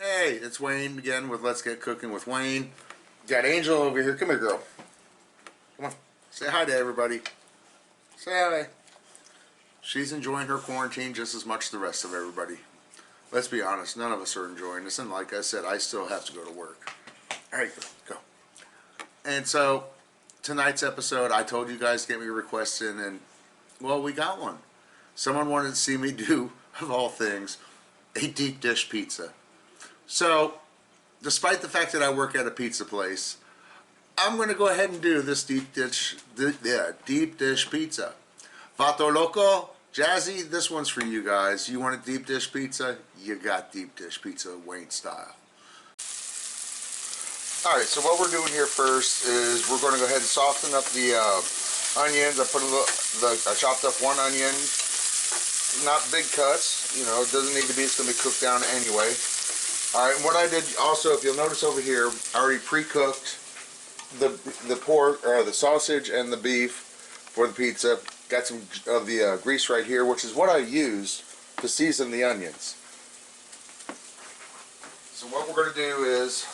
Hey, it's Wayne again with Let's Get Cooking with Wayne. Got Angel over here. Come here, girl. Come on. Say hi to everybody. Say hi. She's enjoying her quarantine just as much as the rest of everybody. Let's be honest, none of us are enjoying this, and like I said, I still have to go to work. Alright, go. And so, tonight's episode, I told you guys to get me a request in, and, well, we got one. Someone wanted to see me do, of all things, a deep dish pizza. So, despite the fact that I work at a pizza place, I'm going to go ahead and do this deep dish pizza. Vato Loco, Jazzy, this one's for you guys. You want a deep dish pizza? You got deep dish pizza, Wayne style. Alright, so what we're doing here first is we're going to go ahead and soften up the onions. I chopped up one onion, not big cuts, you know, it doesn't need to be, it's going to be cooked down anyway. Alright, and what I did also, if you'll notice over here, I already pre-cooked the pork, or the sausage and the beef for the pizza. Got some of the grease right here, which is what I use to season the onions. So what we're going to do is,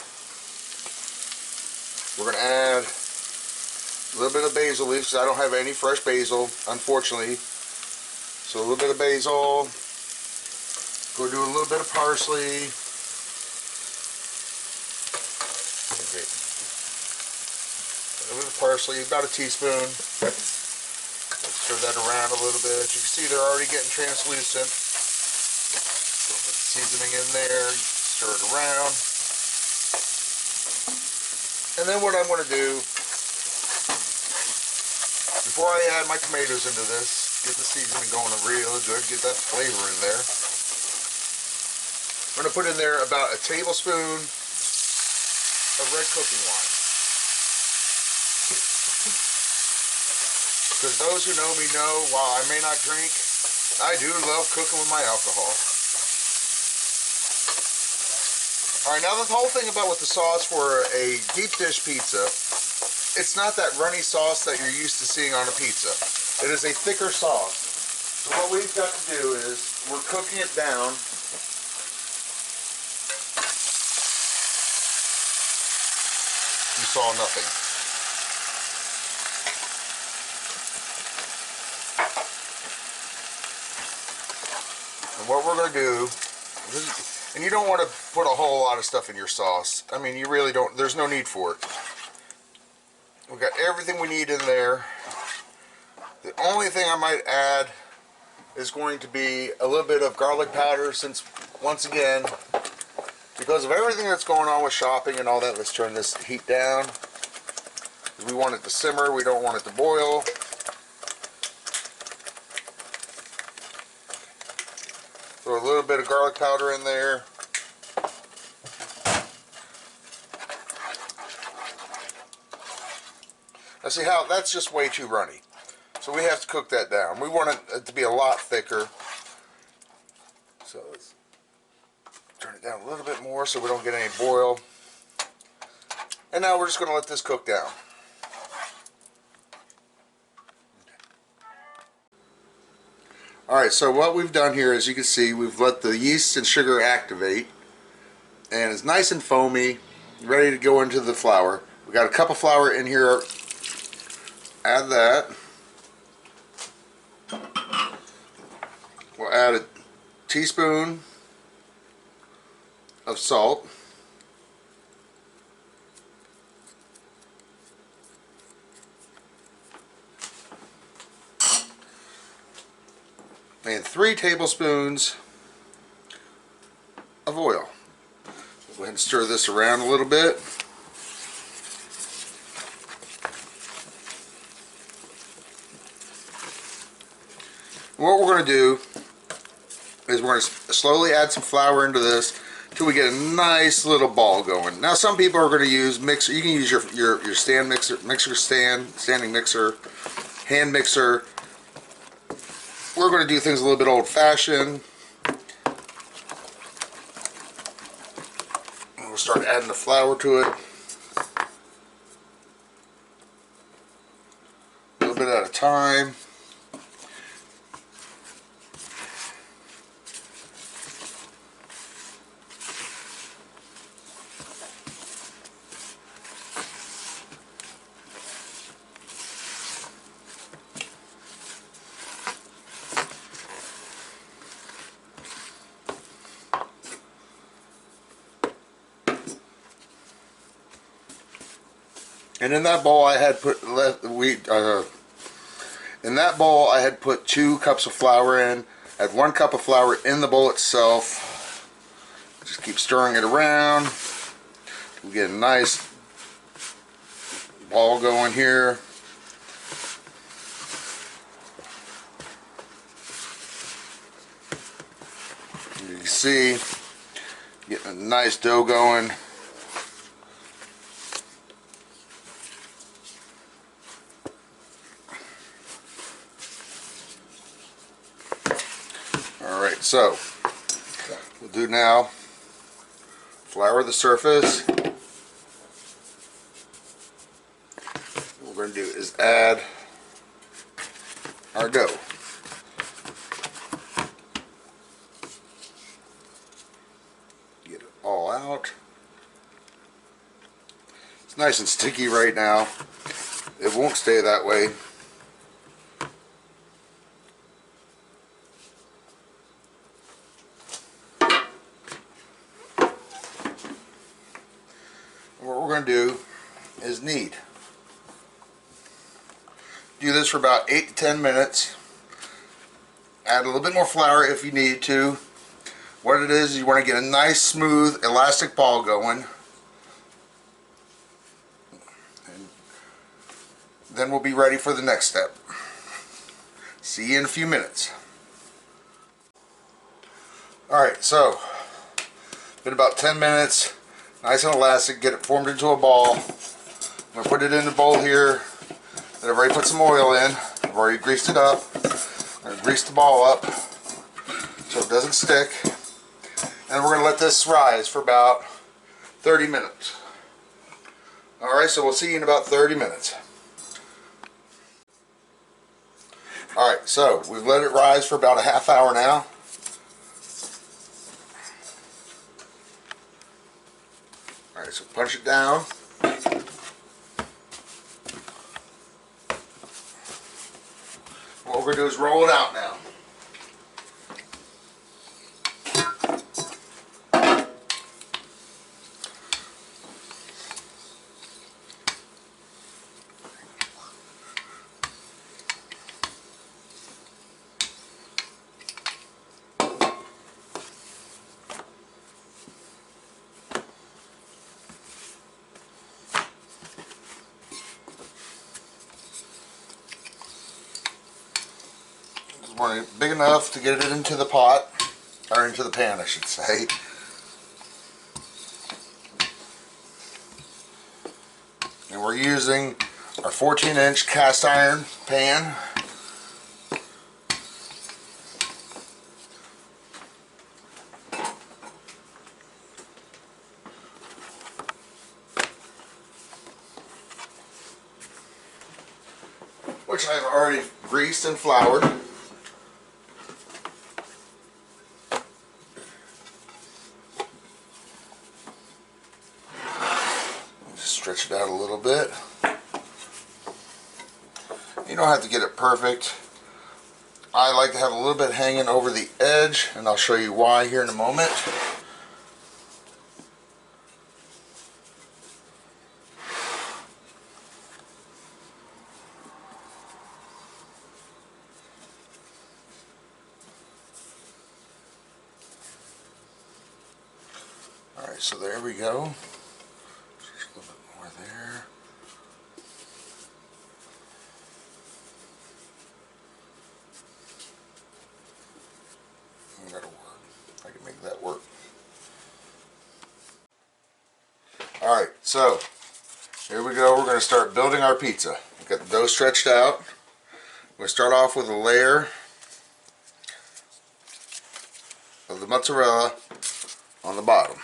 we're going to add a little bit of basil leaves, because I don't have any fresh basil, unfortunately. So a little bit of basil, go do a little bit of parsley. Okay. A little bit of parsley, about a teaspoon. Stir that around a little bit. As you can see, they're already getting translucent. So put the seasoning in there, stir it around. And then what I'm going to do, before I add my tomatoes into this, get the seasoning going real good, get that flavor in there. I'm going to put in there about a tablespoon of red cooking wine. Because those who know me know, while I may not drink, I do love cooking with my alcohol. Alright, now the whole thing about with the sauce for a deep dish pizza, it's not that runny sauce that you're used to seeing on a pizza. It is a thicker sauce. So what we've got to do is, we're cooking it down. You saw nothing. And what we're going to do, and you don't want to put a whole lot of stuff in your sauce. I mean, you really don't, there's no need for it. We've got everything we need in there. The only thing I might add is going to be a little bit of garlic powder, since, once again, because of everything that's going on with shopping and all that, let's turn this heat down. We want it to simmer, we don't want it to boil. Throw a little bit of garlic powder in there. Now see how, that's just way too runny. So we have to cook that down. We want it to be a lot thicker. So let's turn it down a little bit more so we don't get any boil. And now we're just going to let this cook down. Alright, so what we've done here, as you can see, we've let the yeast and sugar activate. And it's nice and foamy, ready to go into the flour. We've got a cup of flour in here. Add that. We'll add a teaspoon of salt. And 3 tablespoons of oil. Go ahead and stir this around a little bit. What we're going to do is we're going to slowly add some flour into this until we get a nice little ball going. Now some people are going to use mixer. You can use your stand mixer, standing mixer, hand mixer. We're going to do things a little bit old-fashioned. We'll start adding the flour to it. A little bit at a time. And in that bowl I had put in that bowl I had put 2 cups of flour in. I had 1 cup of flour in the bowl itself. Just keep stirring it around. We get a nice ball going here. You can see, getting a nice dough going. Alright, so we'll do now, flour the surface. What we're going to do is add our dough. Get it all out. It's nice and sticky right now. It won't stay that way. What we're going to do is knead. Do this for about 8 to 10 minutes. Add a little bit more flour if you need to. What it is, you want to get a nice smooth elastic ball going. And then we'll be ready for the next step. See you in a few minutes. Alright, so been about 10 minutes. Nice and elastic. Get it formed into a ball. I'm going to put it in the bowl here. I've already put some oil in. I've already greased it up. I'm going to grease the ball up so it doesn't stick. And we're going to let this rise for about 30 minutes. Alright, so we'll see you in about 30 minutes. Alright, so we've let it rise for about a half hour now. Alright, so punch it down. What we're going to do is roll it out now. Big enough to get it into the pot, or into the pan I should say. And we're using our 14-inch cast iron pan. Which I've already greased and floured. Stretch it out a little bit. You don't have to get it perfect. I like to have a little bit hanging over the edge, and I'll show you why here in a moment. Alright, so there we go. Just a little bit more there. That'll work. I can make that work. Alright, so here we go. We're going to start building our pizza. We've got the dough stretched out. We're going to start off with a layer of the mozzarella on the bottom.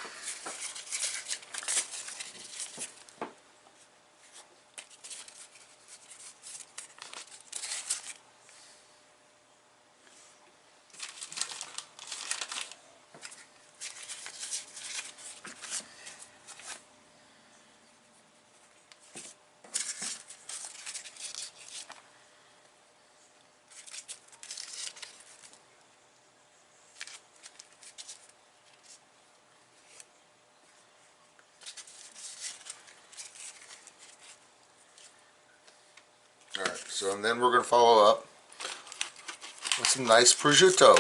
So, and then we're going to follow up with some nice prosciutto.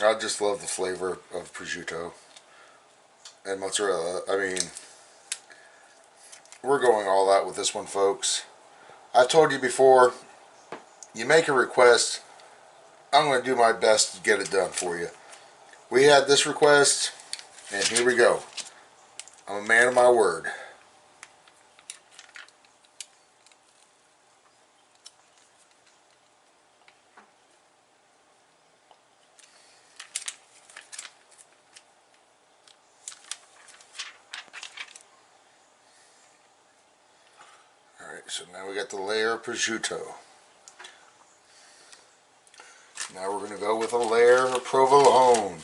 I just love the flavor of prosciutto and mozzarella. I mean, we're going all out with this one, folks. I've told you before, you make a request, I'm going to do my best to get it done for you. We had this request, and here we go. I'm a man of my word. Alright, so now we got the layer of prosciutto. Now we're going to go with a layer of provolone.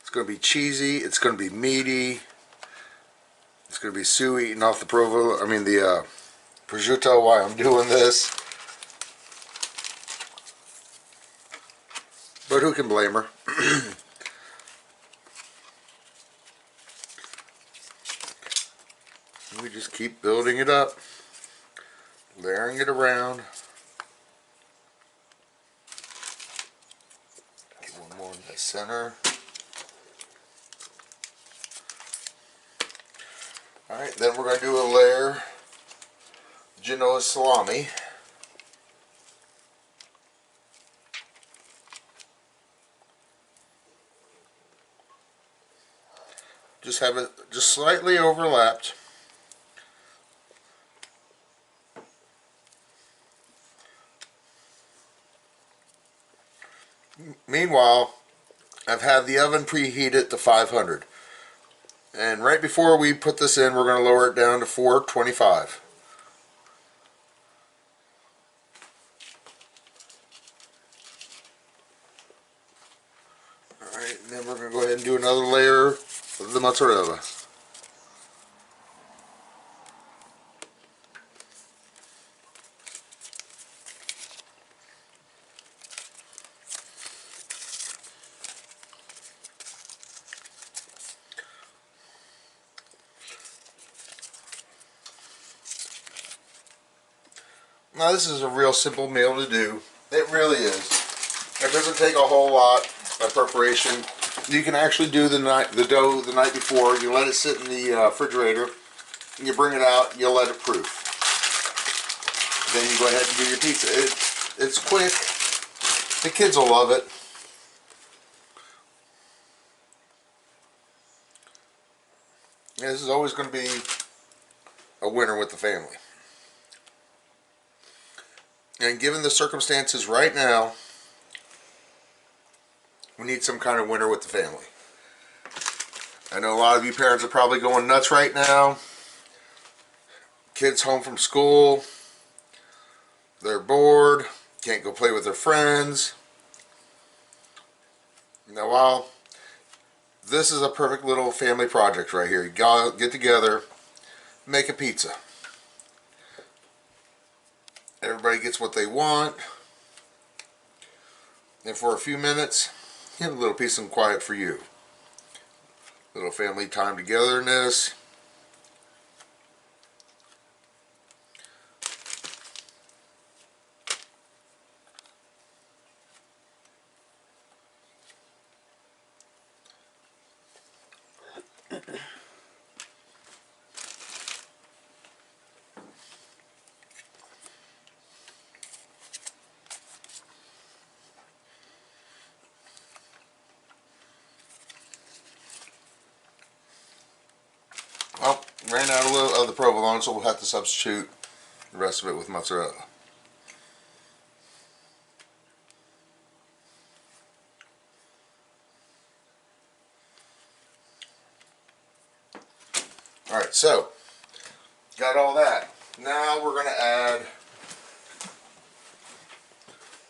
It's going to be cheesy, it's going to be meaty, it's going to be Sue eating off the prosciutto while I'm doing this. But who can blame her? We just keep building it up, layering it around. Get one more in the center. Alright, then we're going to do a layer of Genoa salami. Just have it just slightly overlapped. Meanwhile, I've had the oven preheated to 500. And right before we put this in, we're going to lower it down to 425. Alright, and then we're going to go ahead and do another layer of the mozzarella. Now this is a real simple meal to do. It really is. It doesn't take a whole lot of preparation. You can actually do the dough the night before. You let it sit in the refrigerator. You bring it out. You let it proof. Then you go ahead and do your pizza. It's quick. The kids will love it. And this is always going to be a winner with the family. And given the circumstances right now, we need some kind of winner with the family. I know a lot of you parents are probably going nuts right now. Kids home from school. They're bored. Can't go play with their friends. Now, while this is a perfect little family project right here. You gotta get together, make a pizza. Everybody gets what they want. And for a few minutes, get a little peace and quiet for you. Little family time togetherness. Well, ran out a little of the provolone, so we'll have to substitute the rest of it with mozzarella. Alright, so got all that. Now we're going to add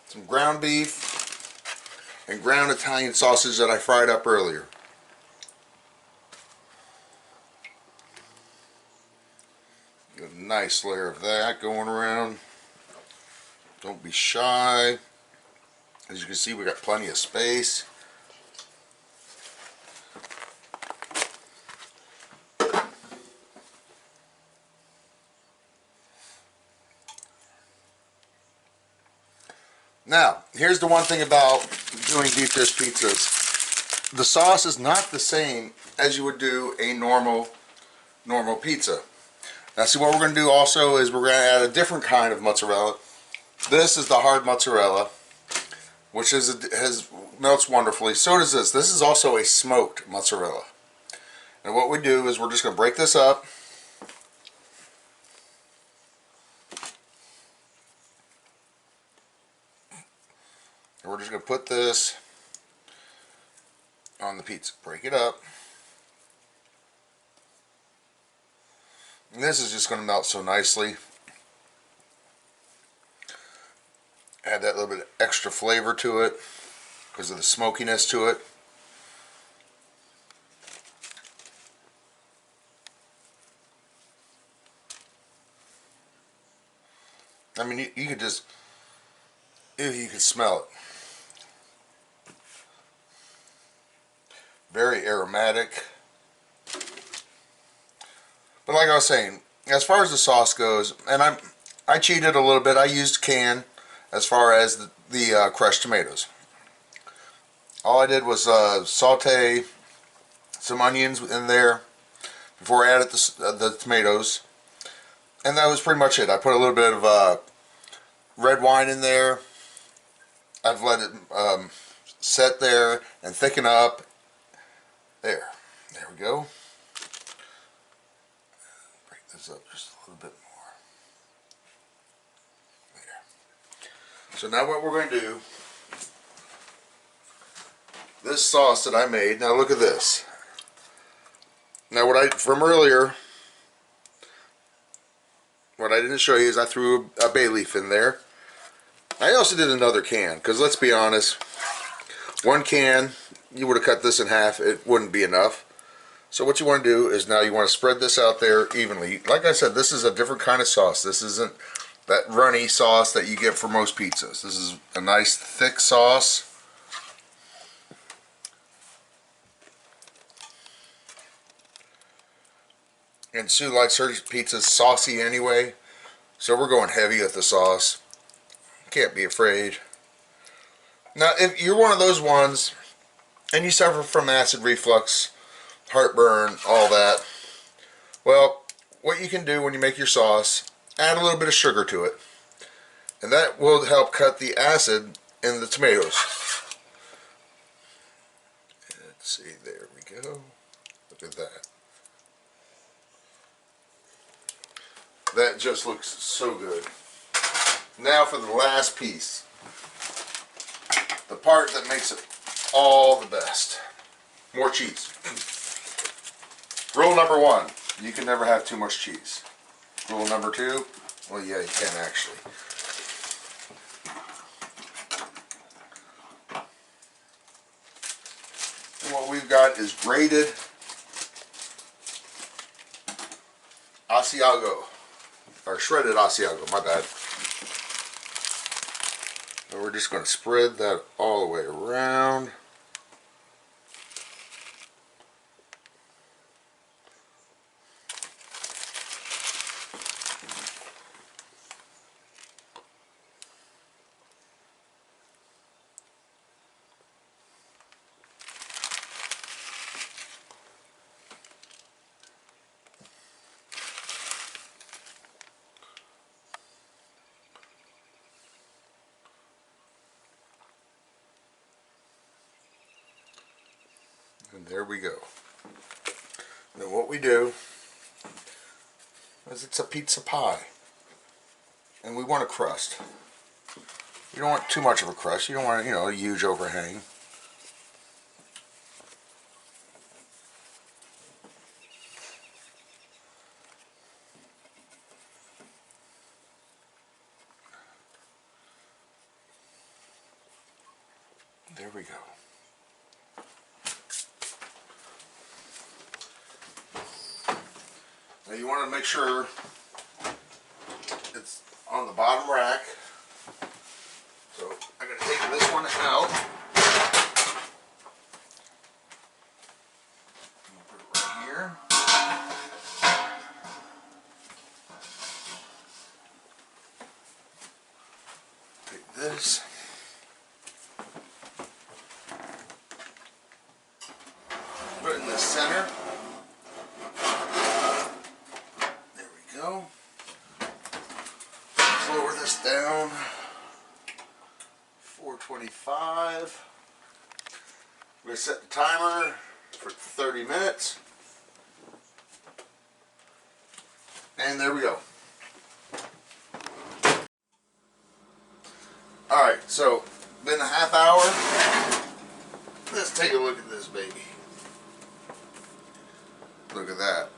some ground beef and ground Italian sausage that I fried up earlier. Get a nice layer of that going around. Don't be shy. As you can see, we got plenty of space. Now, here's the one thing about doing deep dish pizzas. The sauce is not the same as you would do a normal pizza. Now see, what we're going to do also is we're going to add a different kind of mozzarella. This is the hard mozzarella, which melts wonderfully. So does this. This is also a smoked mozzarella. And what we do is we're just going to break this up. And we're just going to put this on the pizza. Break it up. And this is just going to melt so nicely. Add that little bit of extra flavor to it because of the smokiness to it. I mean, you could just, you could smell it. Very aromatic. But like I was saying, as far as the sauce goes, and I cheated a little bit. I used canned as far as the crushed tomatoes. All I did was saute some onions in there before I added the tomatoes. And that was pretty much it. I put a little bit of red wine in there. I've let it set there and thicken up. There we go. Break this up just a little bit more. There. So now what we're going to do, this sauce that I made, now look at this. Now from earlier, what I didn't show you is I threw a bay leaf in there. I also did another can, because let's be honest, one can, you would have cut this in half, it wouldn't be enough. So what you want to do is now you want to spread this out there evenly. Like I said, this is a different kind of sauce. This isn't that runny sauce that you get for most pizzas. This is a nice thick sauce. And Sue likes her pizzas saucy anyway, so we're going heavy with the sauce. Can't be afraid. Now, if you're one of those ones and you suffer from acid reflux, heartburn, all that, well, what you can do when you make your sauce, add a little bit of sugar to it. And that will help cut the acid in the tomatoes. Let's see, there we go. Look at that. That just looks so good. Now for the last piece. The part that makes it all the best. More cheese. Rule number one, you can never have too much cheese. Rule number two, well yeah, you can actually. And what we've got is grated Asiago. Or shredded Asiago, my bad. And we're just going to spread that all the way around. And there we go. Now what we do is it's a pizza pie. And we want a crust. You don't want too much of a crust. You don't want, a huge overhang. there we go. Now you want to make sure it's on the bottom rack. So I'm going to take this one out. Put it right here. Take this. Put it in the center. There we go. Lower this down. 425. I'm going to set the timer for 30 minutes. And there we go. Alright, so been a half hour. Let's take a look at this baby. Look at that.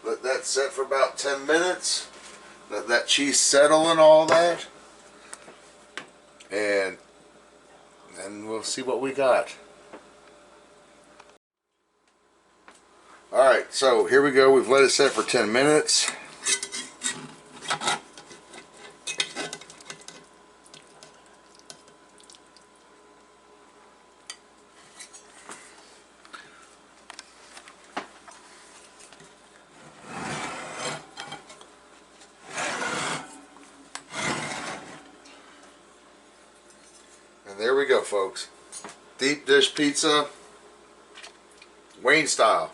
Let that set for about 10 minutes. Let that cheese settle and all that. And then we'll see what we got. Alright, so here we go. We've let it set for 10 minutes. And there we go, folks. Deep dish pizza, Wayne style.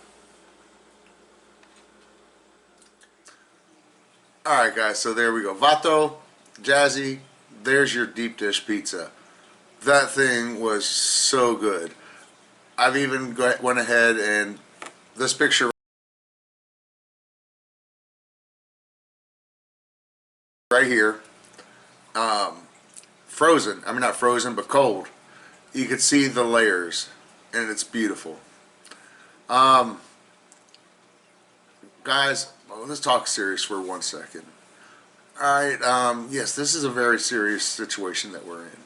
Alright guys, so there we go. Vato, Jazzy, there's your deep dish pizza. That thing was so good. I've even went ahead and this picture right here, frozen, I mean not frozen, but cold. You could see the layers and it's beautiful. Guys, let's talk serious for 1 second. Alright, yes, this is a very serious situation that we're in.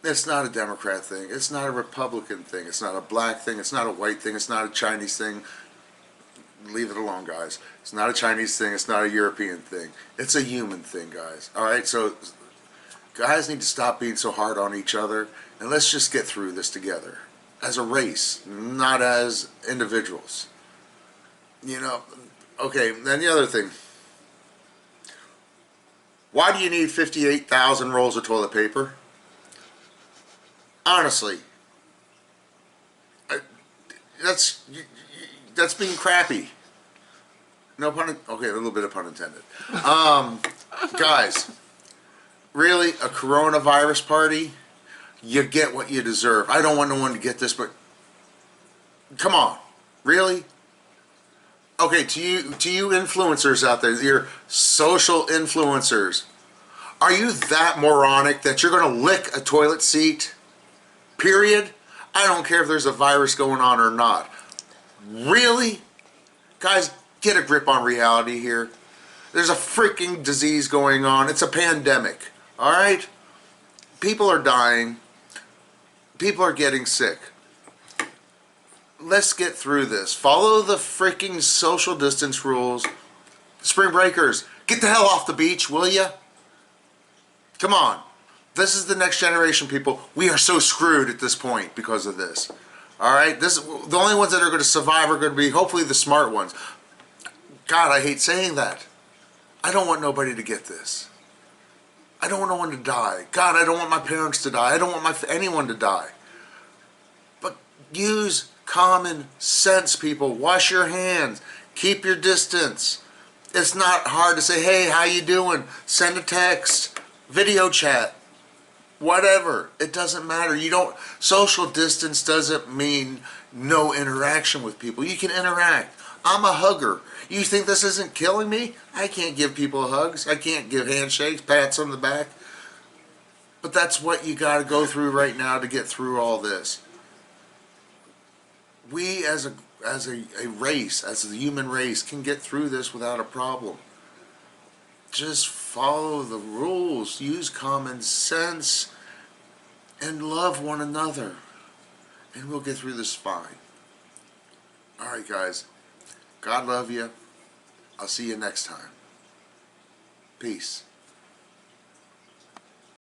It's not a Democrat thing. It's not a Republican thing. It's not a black thing. It's not a white thing. It's not a Chinese thing. Leave it alone, guys. It's not a Chinese thing. It's not a European thing. It's a human thing, guys. Alright, so guys need to stop being so hard on each other and let's just get through this together. As a race, not as individuals. You know, okay, then the other thing. Why do you need 58,000 rolls of toilet paper? Honestly, that's being crappy. No pun. Okay, a little bit of pun intended. Guys, really, a coronavirus party? You get what you deserve. I don't want no one to get this, but come on, really? Okay, to you influencers out there, you're social influencers. Are you that moronic that you're going to lick a toilet seat? Period? I don't care if there's a virus going on or not. Really? Guys, get a grip on reality here. There's a freaking disease going on. It's a pandemic. Alright? People are dying. People are getting sick. Let's get through this. Follow the freaking social distance rules. Spring breakers, get the hell off the beach, will ya? Come on. This is the next generation, people. We are so screwed at this point because of this. Alright? The only ones that are going to survive are going to be hopefully the smart ones. God, I hate saying that. I don't want nobody to get this. I don't want no one to die. God, I don't want my parents to die. I don't want anyone to die. But use common sense, people. Wash your hands. Keep your distance. It's not hard to say, hey, how you doing? Send a text. Video chat. Whatever. It doesn't matter. Social distance doesn't mean no interaction with people. You can interact. I'm a hugger. You think this isn't killing me? I can't give people hugs. I can't give handshakes, pats on the back. But that's what you got to go through right now to get through all this. We as as a race, as the human race, can get through this without a problem. Just follow the rules, use common sense, and love one another, and we'll get through this fine. Alright guys, God love you. I'll see you next time. Peace.